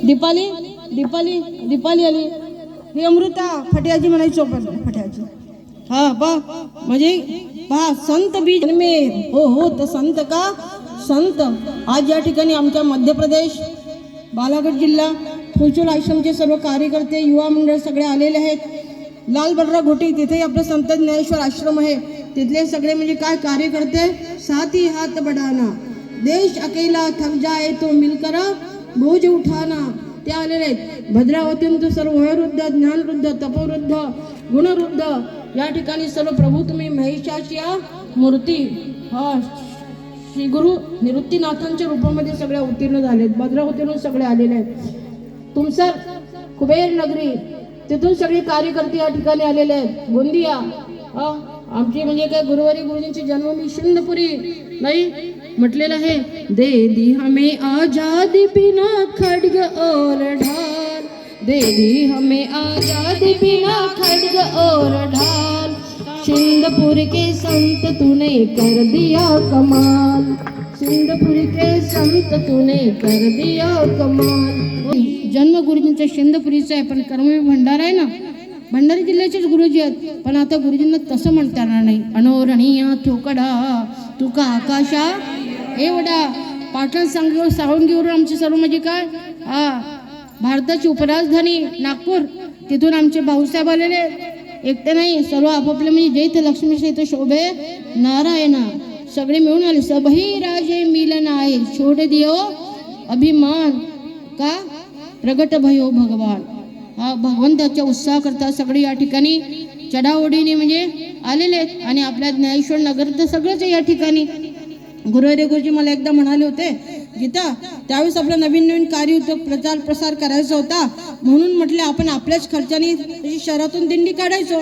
दीपाली दीपाली दीपाली आली, ही अमृता फट्याजी म्हणायचो आपण फट्याजी. हा पा म्हणजे पहा संत बीज जन्मे. हो हो तर संत का संत. आज या ठिकाणी आमच्या मध्य प्रदेश बालाघाट जिल्हा फुलचूर आश्रमचे सर्व कार्यकर्ते युवा मंडळ सगळे आलेले आहेत. लाल बर्रा घोटी तिथे आपलं संत ज्ञानेश्वर आश्रम आहे, तिथले सगळे म्हणजे काय कार्यकर्ते. साथी हात बढ़ाना देश अकेला थक जाए तो मिलकर बोझ उठाना ते आलेले आहेत. भद्रावतीतून सर्व वयोवृद्ध ज्ञानवृद्ध तपोवृद्ध गुणवृद्ध या ठिकाणी सर्व प्रभू तुम्ही महिषाची मूर्ती हा श्री गुरु निवृत्तीनाथांच्या रूपामध्ये सगळे उत्तीर्ण झालेत. भद्रावतीतून सगळे आलेले आहेत. तुमसर कुबेर नगरी तिथून सगळे कार्यकर्ते या ठिकाणी आलेले आहेत. गोंदिया आमची म्हणजे काय गुरुवारी गुरुजींची जन्मभूमी शिंदपुरी नाही म्हटलेलं आहे. दे दी हमें आजादी बिना खड्ग और ढाल, दे दी हमें आजादी बिना खड्ग और ढाल, सिंदपुर के संत तूने कर दिया कमाल, सिंदपुर के संत तूने कर दिया कमाल. जन्म गुरुजींचा शिंदपुरीचा आहे, पण कर्मवीर भंडारा आहे ना, भंडारा जिल्ह्याचेच गुरुजी आहेत. पण आता गुरुजींना तसं म्हणता येणार नाही. अनोरणीया थोकडा तुका आकाशा एवढा. पाटण सावंगीवरून आमचे सर्व म्हणजे काय भारताची उपराजधानी नागपूर, तिथून आमचे भाऊसाहेब आलेले. एकटे नाही, सर्व आपापले म्हणजे जय इथे लक्ष्मी इथे शोभे नारायणा सगळे मिळून आले. सबही राजे मिलन आहे छोड दियो अभिमान का प्रगट भयो भगवान. हा भगवंताच्या उत्साह करता सगळे या ठिकाणी चढाओढीने म्हणजे आलेले आहेत. आणि आपल्या ज्ञानेश्वर नगर तर सगळंच या ठिकाणी. गुरुवारी गुरुजी मला एकदा म्हणाले होते गीता, त्यावेळेस आपलं नवीन नवीन कार्य होतं, प्रचार प्रसार करायचा होता, म्हणून म्हटले आपण आपल्याच खर्चाने शहरातून दिंडी काढायचो.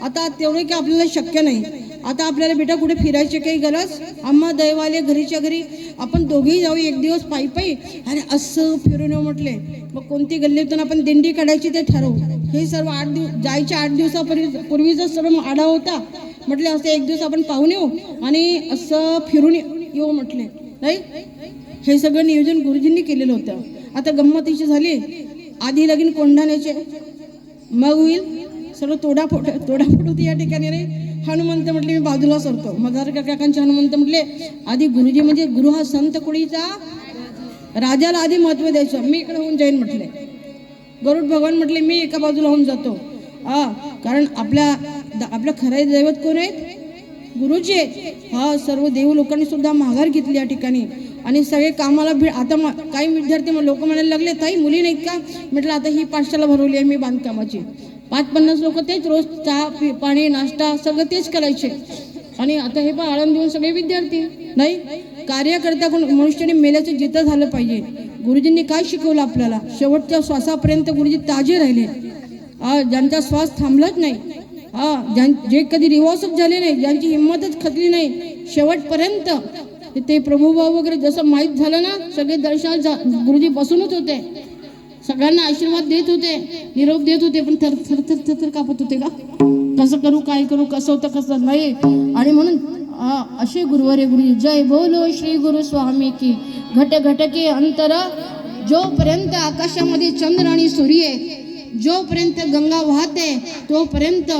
आता तेवढे की आपल्याला शक्य नाही. आता आपल्याला बेटा कुठे फिरायची काही गरज, आम्हा दैवाले घरीच्या घरी आपण दोघेही जाऊ एक दिवस पायी पायी. अरे असं फिरून येऊ म्हटले. मग कोणती गल्लीतून आपण दिंडी काढायची ते ठरवू. हे सर्व 8 दिवस जायच्या 8 दिवसापूर्वीचा सर्व आढावा होता. म्हटले असं एक दिवस आपण पाहून येऊ आणि असं फिरून येऊ म्हटले. नाही हे सगळं नियोजन गुरुजींनी केलेलं होतं. आता गंमतीची झाली, आधी लगीन कोंढाण्याचे, मग होईल सर्व तोडाफोड होती या ठिकाणी. रे हनुमंत म्हटले मी बाजूला सरतो. मदारकर काकांचे हनुमंत म्हटले आधी गुरुजी म्हणजे गुरु हा संत कुळीचा राजाला आधी महत्व द्यायचं. मी इकडे होऊन जाईन म्हटले. गरुड भगवान म्हटले मी एका बाजूला होऊन जातो. कारण आपल्या खरे दैवत कोण आहेत? गुरुजी आहेत. सर्व देव लोकांनी सुद्धा माघार घेतली या ठिकाणी. आणि सगळे कामाला आता काही विद्यार्थी लोक म्हणायला लागले ताई मुली नाहीत का. म्हटलं आता ही पाठशाला भरवली आहे मी बांधकामाची. 5-50 लोक तेच रोज चहा पाणी नाश्ता सगळं तेच करायचे. आणि आता हे पण आळंद देऊन सगळे विद्यार्थी. नाही कार्यकर्ता कोण मनुष्याने मेल्याचं जिथं झालं पाहिजे. गुरुजींनी काय शिकवलं आपल्याला, शेवटच्या श्वासापर्यंत गुरुजी ताजे राहिले. ज्यांचा श्वास थांबलाच नाही, जे कधी रिवॉर्सच झाले नाही, ज्यांची हिंमतच खचली नाही शेवटपर्यंत, ते प्रभुभाव वगैरे जसं माहीत झालं ना, सगळे दर्शन गुरुजी बसूनच होते, सगळ्यांना आशीर्वाद देत होते, निरोप देत होते. पण थर थर थर थर थर कापत होते का, कसं करू काय करू, कसं होतं कसं नाही. आणि म्हणून असे गुरुवारे गुरुजी जय बोलो श्री गुरु स्वामी की. घट घट के अंतर, जोपर्यंत आकाशामध्ये चंद्र आणि सूर्य आहे, जोपर्यंत गंगा वाहते तोपर्यंत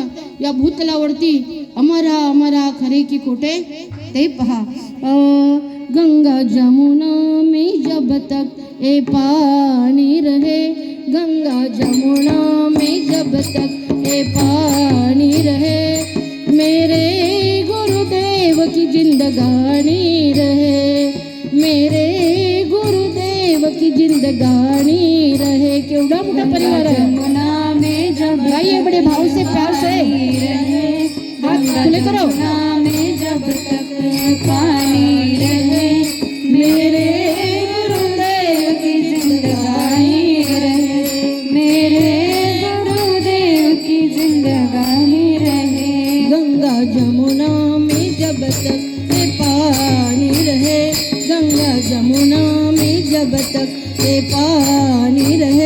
या भूतलावरती अमरा अमरा खरे की खोटे ते पहा. गंगा जमुना में जब तक ए पानी रहे, गंगा जमुना में जब तक ए पानी रहे, मेरे गुरुदेव की जिंदगानी रहे, मेरे गुरुदेव की जिंदगानी रहे. केवढा मोठा परिवार आहे. भाई बड़े भाव से प्यार से खुले करो. जब तक पानी रहे, मेरे गुरुदेव की जिंदगानी रहे, मेरे गुरुदेव की जिंदगानी रहे. गंगा जमुना में जब तक पानी रहे, गंगा जमुना में जब तक पानी रहे,